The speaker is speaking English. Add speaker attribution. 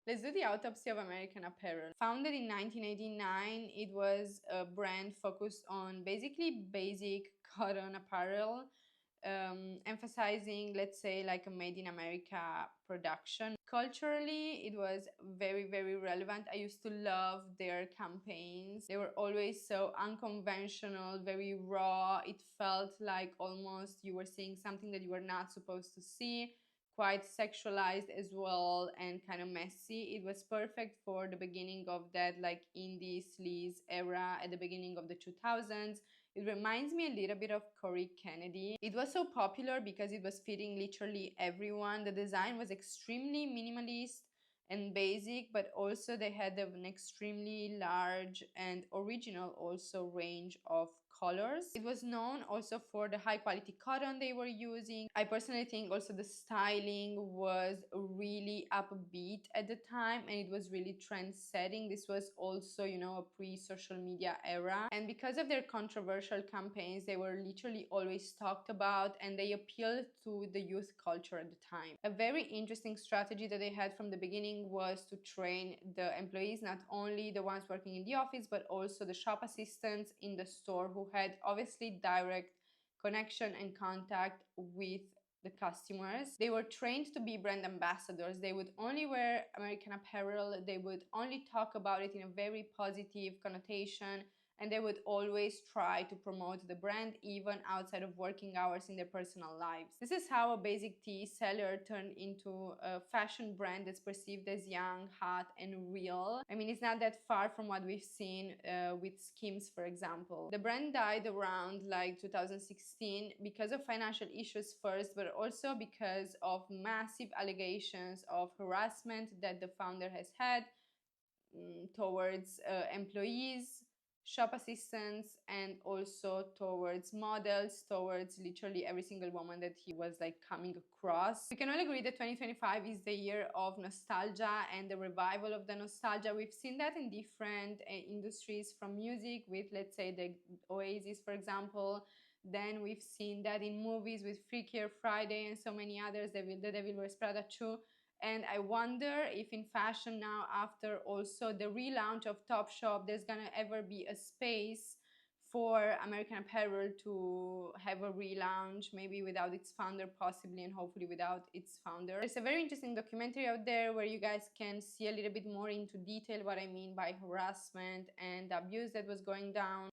Speaker 1: Let's do the autopsy of American Apparel. Founded in 1989, it was a brand focused on basically basic cotton apparel, emphasizing, let's say, like a made in America production. Culturally, it was very, very relevant. I used to love their campaigns. They were always so unconventional, very raw. It felt like almost you were seeing something that you were not supposed to see, quite sexualized as well, and kind of messy. It was perfect for the beginning of that like indie sleaze era at the beginning of the 2000s. It reminds me a little bit of Corey Kennedy. It was so popular because it was fitting literally everyone. The design was extremely minimalist and basic, but also they had an extremely large and original also range of colors. It was known also for the high quality cotton they were using. I personally think also the styling was really upbeat at the time, and it was really trend setting. This was also, you know, a pre-social media era, and because of their controversial campaigns, they were literally always talked about, and they appealed to the youth culture at the time. A very interesting strategy that they had from the beginning was to train the employees, not only the ones working in the office, but also the shop assistants in the store, who had obviously direct connection and contact with the customers. They were trained to be brand ambassadors. They would only wear American Apparel, they would only talk about it in a very positive connotation, and they would always try to promote the brand even outside of working hours in their personal lives. This is how a basic tee seller turned into a fashion brand that's perceived as young, hot, and real. I mean, it's not that far from what we've seen with Skims, for example. The brand died around like 2016 because of financial issues first, but also because of massive allegations of harassment that the founder has had towards employees, shop assistants, and also towards models, towards literally every single woman that he was like coming across. We can all agree that 2025 is the year of nostalgia and the revival of the nostalgia. We've seen that in different industries, from music with, let's say, the Oasis, for example. Then we've seen that in movies with Freakier Friday and so many others, The Devil Wears Prada 2. And I wonder if in fashion now, after also the relaunch of Topshop, there's gonna ever be a space for American Apparel to have a relaunch, maybe without its founder possibly, and hopefully without its founder. There's a very interesting documentary out there where you guys can see a little bit more into detail what I mean by harassment and abuse that was going down.